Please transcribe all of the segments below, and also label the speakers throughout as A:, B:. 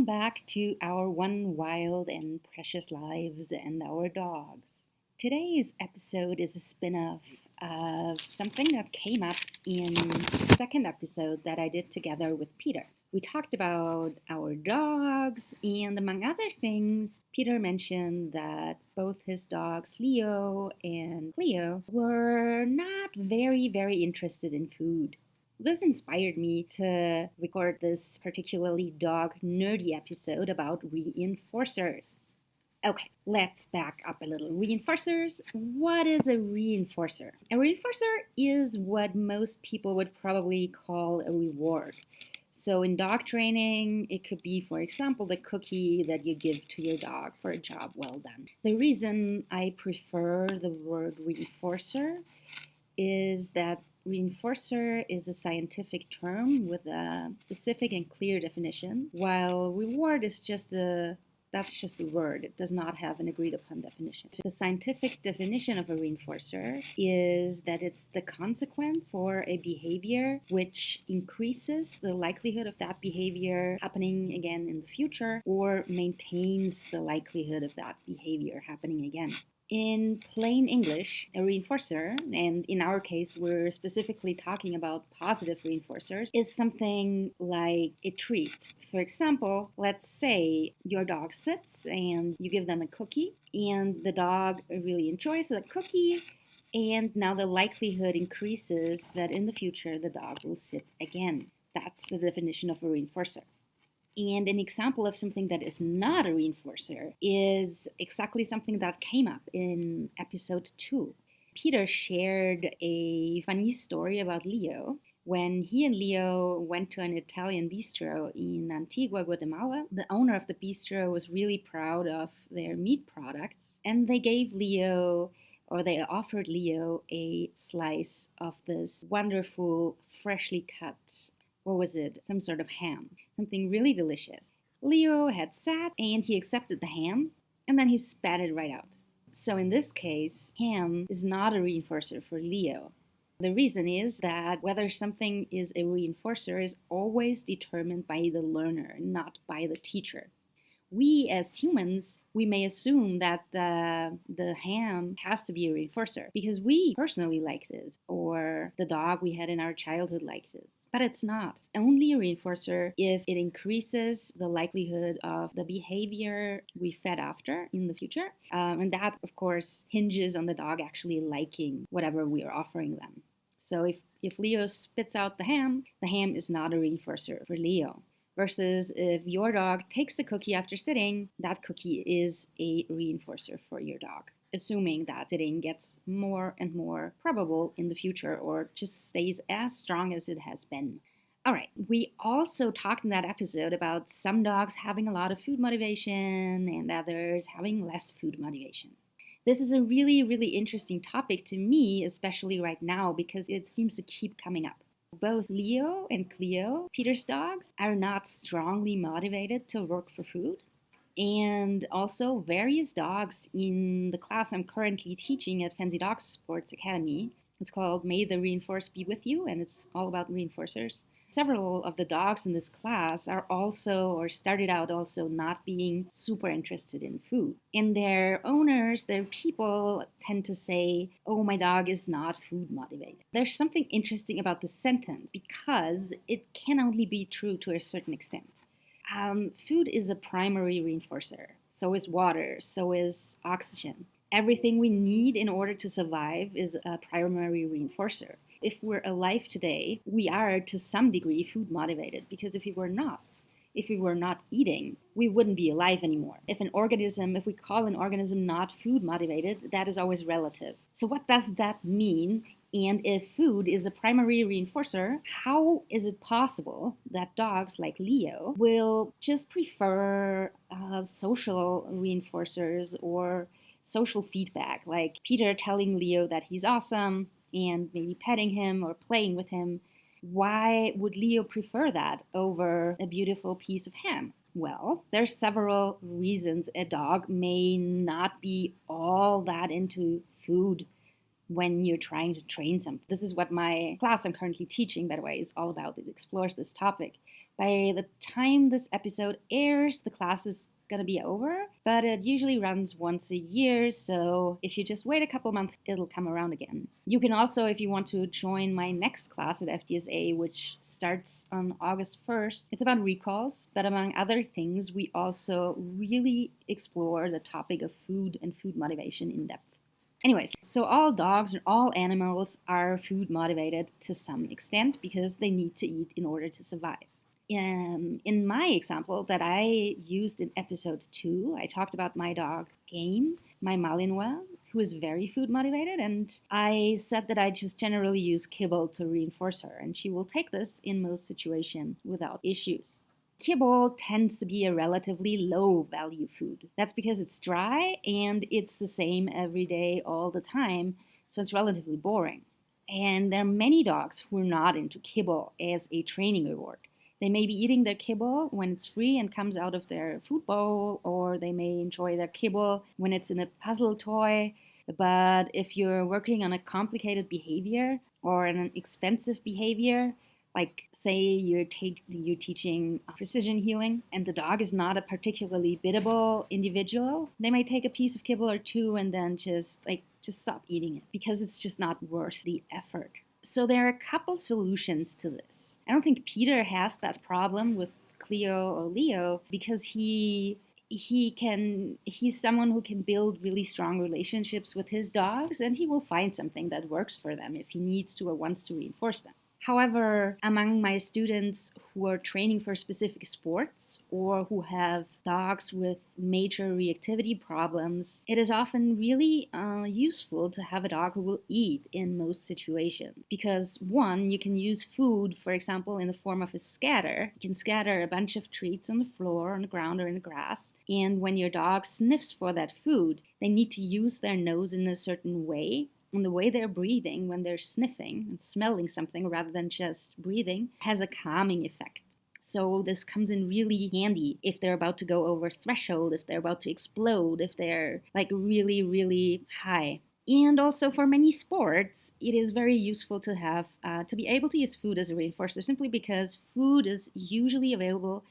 A: Welcome back to our one wild and precious lives and our dogs. Today's episode is a spin-off of something that came up in the second episode that I did together with Peter. We talked about our dogs, and among other things, Peter mentioned that both his dogs, Leo and Cleo, were not very interested in food. This inspired me to record this particularly dog nerdy episode about reinforcers. Okay, let's back up a little. Reinforcers. What is a reinforcer? A reinforcer is what most people would probably call a reward. So in dog training, it could be, for example, the cookie that you give to your dog for a job well done. The reason I prefer the word reinforcer is that reinforcer is a scientific term with a specific and clear definition, while reward is just a word. It does not have an agreed upon definition. The scientific definition of a reinforcer is that it's the consequence for a behavior which increases the likelihood of that behavior happening again in the future or maintains the likelihood of that behavior happening again. In plain English, a reinforcer, and in our case we're specifically talking about positive reinforcers, is something like a treat. For example, let's say your dog sits and you give them a cookie, and the dog really enjoys that cookie, and now the likelihood increases that in the future the dog will sit again. That's the definition of a reinforcer. And an example of something that is not a reinforcer is exactly something that came up in episode 2. Peter shared a funny story about Leo. When he and Leo went to an Italian bistro in Antigua, Guatemala, the owner of the bistro was really proud of their meat products, and they offered Leo a slice of this wonderful, freshly cut, some sort of ham, something really delicious. Leo had sat and he accepted the ham, and then he spat it right out. So in this case, ham is not a reinforcer for Leo. The reason is that whether something is a reinforcer is always determined by the learner, not by the teacher. We as humans, we may assume that the ham has to be a reinforcer because we personally liked it, or the dog we had in our childhood liked it. But it's not. It's only a reinforcer if it increases the likelihood of the behavior we fed after in the future. And that, of course, hinges on the dog actually liking whatever we are offering them. So if Leo spits out the ham is not a reinforcer for Leo. Versus if your dog takes the cookie after sitting, that cookie is a reinforcer for your dog, assuming that sitting gets more and more probable in the future or just stays as strong as it has been. All right, we also talked in that episode about some dogs having a lot of food motivation and others having less food motivation. This is a really interesting topic to me, especially right now, because it seems to keep coming up. Both Leo and Cleo, Peter's dogs, are not strongly motivated to work for food. And also various dogs in the class I'm currently teaching at Fenzi Dog Sports Academy. It's called May the Reinforce Be With You, and it's all about reinforcers. Several of the dogs in this class are started out also not being super interested in food. And their owners, their people tend to say, oh, my dog is not food motivated. There's something interesting about this sentence because it can only be true to a certain extent. Food is a primary reinforcer. So is water, so is oxygen. Everything we need in order to survive is a primary reinforcer. If we're alive today, we are to some degree food motivated, because if we were not eating, we wouldn't be alive anymore. If we call an organism not food motivated, that is always relative. So what does that mean? And if food is a primary reinforcer, how is it possible that dogs like Leo will just prefer social reinforcers or social feedback, like Peter telling Leo that he's awesome and maybe petting him or playing with him? Why would Leo prefer that over a beautiful piece of ham? Well, there's several reasons a dog may not be all that into food when you're trying to train something. This is what my class I'm currently teaching, by the way, is all about. It explores this topic. By the time this episode airs, the class is gonna be over, but it usually runs once a year, so if you just wait a couple months, it'll come around again. You can also, if you want to join my next class at FDSA, which starts on August 1st, it's about recalls, but among other things, we also really explore the topic of food and food motivation in depth. Anyways, so all dogs and all animals are food motivated to some extent because they need to eat in order to survive. In my example that I used in episode 2, I talked about my dog Game, my Malinois, who is very food motivated, and I said that I just generally use kibble to reinforce her, and she will take this in most situations without issues. Kibble tends to be a relatively low value food. That's because it's dry and it's the same every day all the time, so it's relatively boring. And there are many dogs who are not into kibble as a training reward. They may be eating their kibble when it's free and comes out of their food bowl, or they may enjoy their kibble when it's in a puzzle toy. But if you're working on a complicated behavior or an expensive behavior, like say you're teaching precision healing and the dog is not a particularly biddable individual, they might take a piece of kibble or two and then just stop eating it because it's just not worth the effort. So there are a couple solutions to this. I don't think Peter has that problem with Cleo or Leo because he's someone who can build really strong relationships with his dogs, and he will find something that works for them if he needs to or wants to reinforce them. However, among my students who are training for specific sports or who have dogs with major reactivity problems, it is often really useful to have a dog who will eat in most situations. Because one, you can use food, for example, in the form of a scatter. You can scatter a bunch of treats on the floor, on the ground, or in the grass. And when your dog sniffs for that food, they need to use their nose in a certain way. And the way they're breathing when they're sniffing and smelling something rather than just breathing has a calming effect. So this comes in really handy if they're about to go over threshold, if they're about to explode, if they're really, really high. And also for many sports, it is very useful to have to be able to use food as a reinforcer simply because food is usually available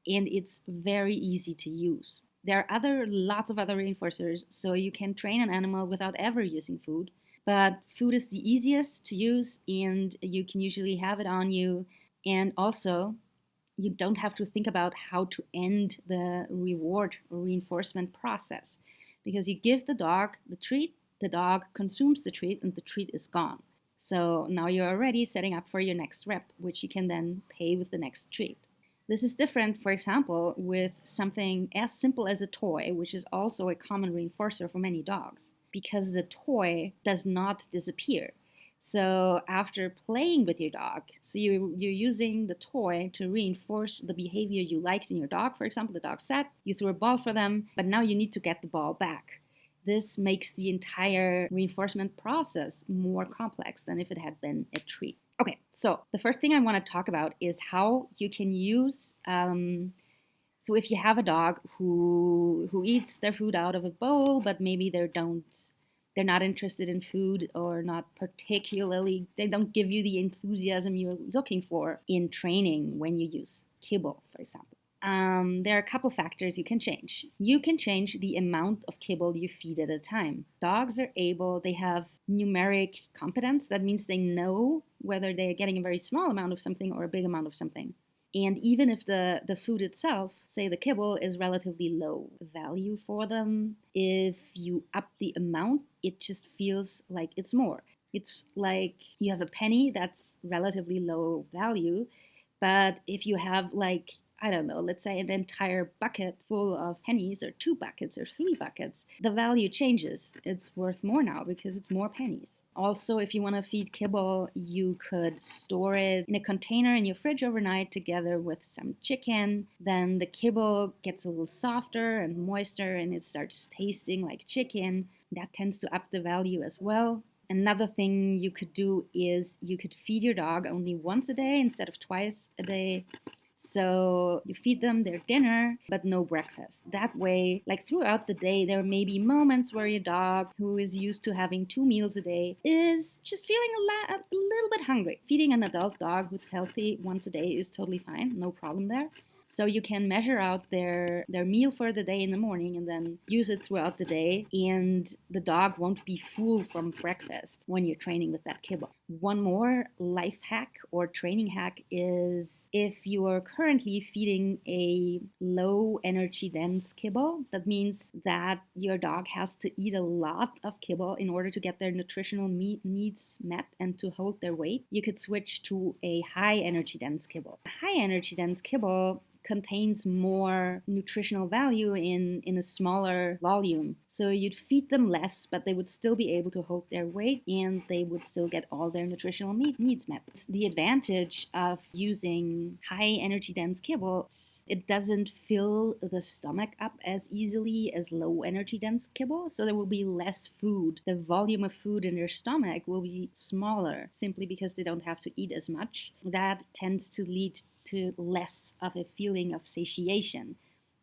A: and it's very easy to use. There are lots of other reinforcers, so you can train an animal without ever using food. But food is the easiest to use, and you can usually have it on you. And also, you don't have to think about how to end the reward or reinforcement process. Because you give the dog the treat, the dog consumes the treat, and the treat is gone. So now you're already setting up for your next rep, which you can then pay with the next treat. This is different, for example, with something as simple as a toy, which is also a common reinforcer for many dogs, because the toy does not disappear. So after playing with your dog, so you're using the toy to reinforce the behavior you liked in your dog. For example, the dog sat, you threw a ball for them, but now you need to get the ball back. This makes the entire reinforcement process more complex than if it had been a treat. Okay, so the first thing I want to talk about is how you can use, so if you have a dog who eats their food out of a bowl, but maybe they're not interested in food or they don't give you the enthusiasm you're looking for in training when you use kibble, for example. There are a couple factors you can change. You can change the amount of kibble you feed at a time. Dogs they have numeric competence. That means they know whether they're getting a very small amount of something or a big amount of something. And even if the food itself, say the kibble, is relatively low value for them, if you up the amount, it just feels like it's more. It's like you have a penny that's relatively low value, but if you have let's say an entire bucket full of pennies or 2 buckets or 3 buckets, the value changes. It's worth more now because it's more pennies. Also, if you want to feed kibble, you could store it in a container in your fridge overnight together with some chicken. Then the kibble gets a little softer and moister and it starts tasting like chicken. That tends to up the value as well. Another thing you could do is you could feed your dog only once a day instead of twice a day. So you feed them their dinner, but no breakfast. That way, like throughout the day, there may be moments where your dog, who is used to having 2 meals a day, is just feeling a little bit hungry. Feeding an adult dog who's healthy once a day is totally fine, no problem there. So you can measure out their meal for the day in the morning and then use it throughout the day, and the dog won't be full from breakfast when you're training with that kibble. One more life hack or training hack is if you are currently feeding a low energy dense kibble, that means that your dog has to eat a lot of kibble in order to get their nutritional needs met and to hold their weight. You could switch to a high energy dense kibble. High energy dense kibble contains more nutritional value in a smaller volume. So you'd feed them less, but they would still be able to hold their weight and they would still get all their nutritional needs met. The advantage of using high energy dense kibble, it doesn't fill the stomach up as easily as low energy dense kibble, so there will be less food. The volume of food in their stomach will be smaller simply because they don't have to eat as much. That tends to lead to less of a feeling of satiation,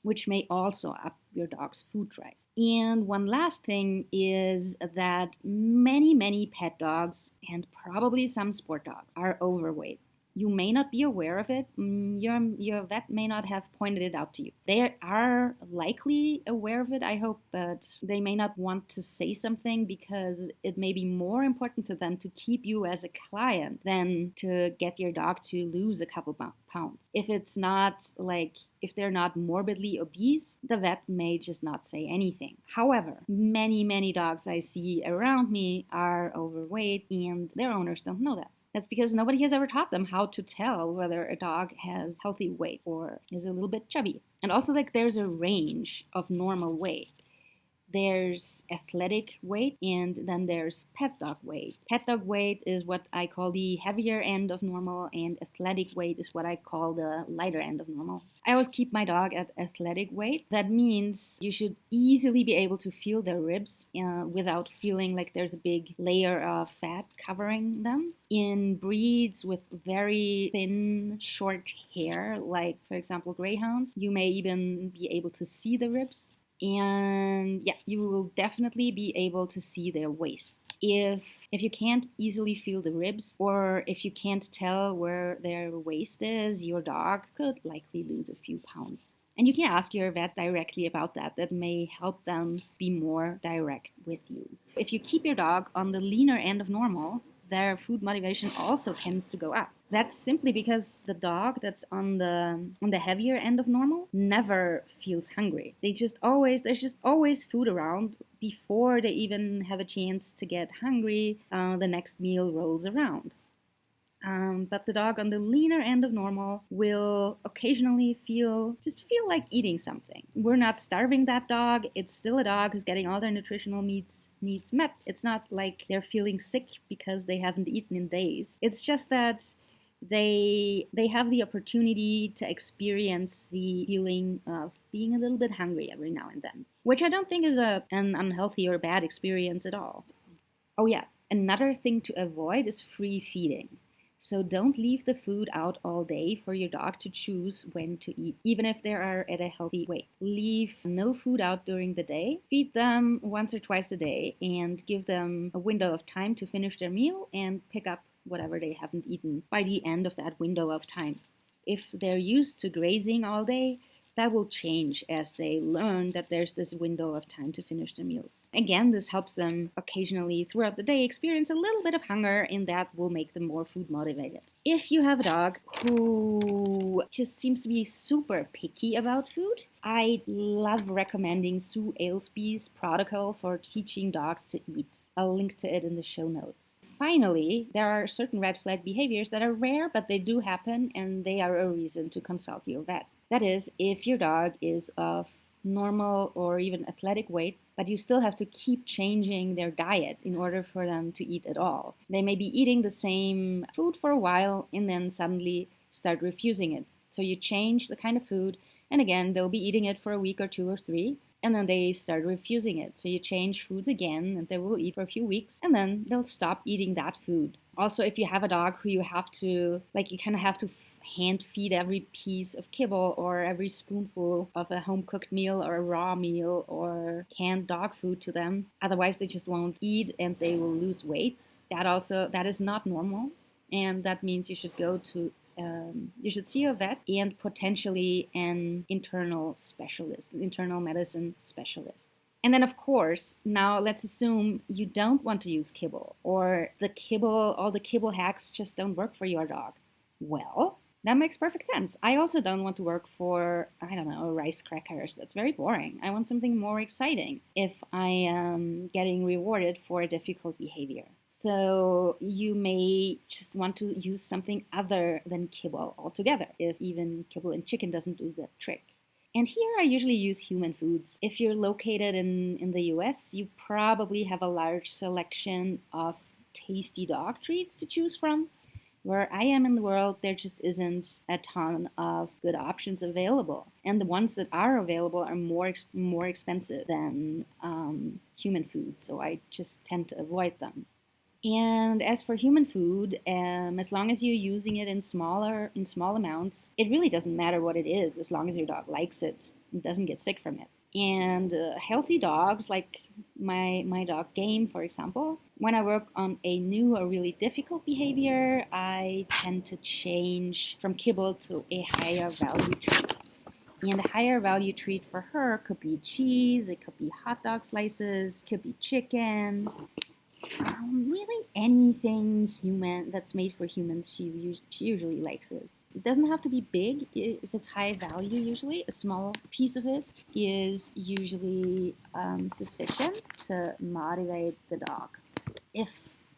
A: which may also up your dog's food drive. And one last thing is that many pet dogs, and probably some sport dogs, are overweight. You may not be aware of it. Your vet may not have pointed it out to you. They are likely aware of it, I hope, but they may not want to say something because it may be more important to them to keep you as a client than to get your dog to lose a couple pounds. If it's not if they're not morbidly obese, the vet may just not say anything. However, many dogs I see around me are overweight and their owners don't know that. That's because nobody has ever taught them how to tell whether a dog has healthy weight or is a little bit chubby. And also, there's a range of normal weight. There's athletic weight and then there's pet dog weight. Pet dog weight is what I call the heavier end of normal, and athletic weight is what I call the lighter end of normal. I always keep my dog at athletic weight. That means you should easily be able to feel their ribs without feeling like there's a big layer of fat covering them. In breeds with very thin, short hair, like for example greyhounds, you may even be able to see the ribs. And yeah, you will definitely be able to see their waist. If you can't easily feel the ribs, or if you can't tell where their waist is, your dog could likely lose a few pounds. And you can ask your vet directly about that. That may help them be more direct with you. If you keep your dog on the leaner end of normal, their food motivation also tends to go up. That's simply because the dog that's on the heavier end of normal never feels hungry. There's just always food around before they even have a chance to get hungry. The next meal rolls around. But the dog on the leaner end of normal will occasionally feel like eating something. We're not starving that dog. It's still a dog who's getting all their nutritional needs met. It's not like they're feeling sick because they haven't eaten in days. It's just that they have the opportunity to experience the feeling of being a little bit hungry every now and then, which I don't think is an unhealthy or bad experience at all. Oh yeah, another thing to avoid is free feeding. So don't leave the food out all day for your dog to choose when to eat, even if they are at a healthy weight. Leave no food out during the day. Feed them once or twice a day and give them a window of time to finish their meal and pick up whatever they haven't eaten by the end of that window of time. If they're used to grazing all day, that will change as they learn that there's this window of time to finish their meals. Again, this helps them occasionally throughout the day experience a little bit of hunger, and that will make them more food motivated. If you have a dog who just seems to be super picky about food, I love recommending Sue Ailesby's protocol for teaching dogs to eat. I'll link to it in the show notes. Finally, there are certain red flag behaviors that are rare, but they do happen, and they are a reason to consult your vet. That is, if your dog is of normal or even athletic weight, but you still have to keep changing their diet in order for them to eat at all. They may be eating the same food for a while and then suddenly start refusing it. So you change the kind of food, and again, they'll be eating it for a week or 2 or 3. And then they start refusing it. So you change foods again, and they will eat for a few weeks, and then they'll stop eating that food. Also, if you have a dog who you have to, you kind of have to hand feed every piece of kibble or every spoonful of a home cooked meal or a raw meal or canned dog food to them. Otherwise, they just won't eat and they will lose weight. That is not normal, and that means you should go to you should see a vet and potentially an internal specialist, an internal medicine specialist. And then, of course, now let's assume you don't want to use kibble, or all the kibble hacks just don't work for your dog. Well, that makes perfect sense. I also don't want to work for, I don't know, rice crackers. That's very boring. I want something more exciting if I am getting rewarded for a difficult behavior. So you may just want to use something other than kibble altogether, if even kibble and chicken doesn't do the trick. And here I usually use human foods. If you're located in the US, you probably have a large selection of tasty dog treats to choose from. Where I am in the world, there just isn't a ton of good options available. And the ones that are available are more expensive than human food, so I just tend to avoid them. And as for human food, as long as you're using it in small amounts, it really doesn't matter what it is, as long as your dog likes it and doesn't get sick from it. And healthy dogs, like my dog Game, for example, when I work on a new or really difficult behavior, I tend to change from kibble to a higher value treat. And a higher value treat for her could be cheese, it could be hot dog slices, it could be chicken. Really anything human that's made for humans, she usually likes it. It doesn't have to be big. If it's high value, usually a small piece of it is usually sufficient to motivate the dog. If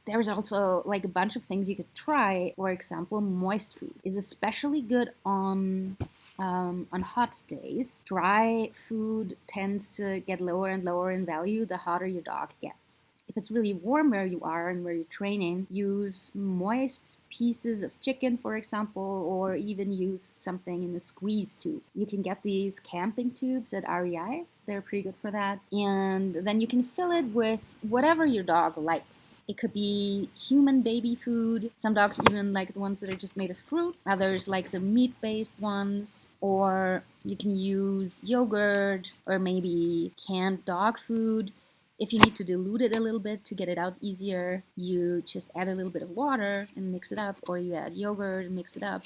A: there's also like a bunch of things you could try, for example, moist food is especially good on hot days. Dry food tends to get lower and lower in value the hotter your dog gets. If it's really warm where you are and where you're training, use moist pieces of chicken, for example, or even use something in a squeeze tube. You can get these camping tubes at REI. They're pretty good for that. And then you can fill it with whatever your dog likes. It could be human baby food. Some dogs even like the ones that are just made of fruit. Others like the meat-based ones. Or you can use yogurt or maybe canned dog food. If you need to dilute it a little bit to get it out easier, you just add a little bit of water and mix it up, or you add yogurt and mix it up.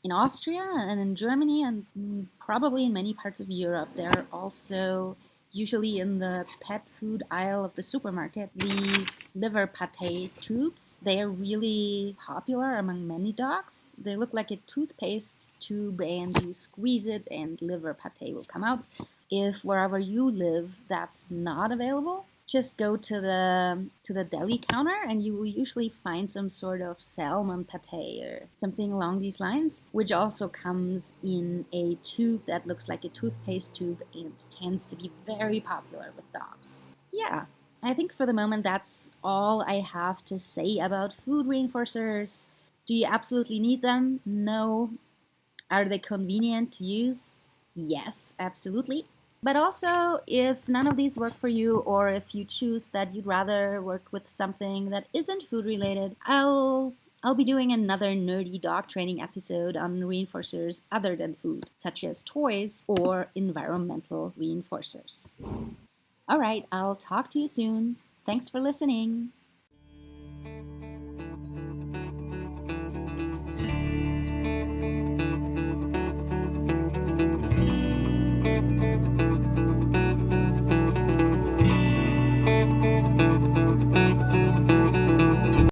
A: In Austria and in Germany and probably in many parts of Europe, there are also usually in the pet food aisle of the supermarket these liver pate tubes. They are really popular among many dogs. They look like a toothpaste tube and you squeeze it and liver pate will come out. If wherever you live that's not available, just go to the deli counter and you will usually find some sort of salmon pate or something along these lines, which also comes in a tube that looks like a toothpaste tube and tends to be very popular with dogs. Yeah, I think for the moment that's all I have to say about food reinforcers. Do you absolutely need them? No. Are they convenient to use? Yes, absolutely. But also, if none of these work for you, or if you choose that you'd rather work with something that isn't food related, I'll be doing another nerdy dog training episode on reinforcers other than food, such as toys or environmental reinforcers. All right, I'll talk to you soon. Thanks for listening.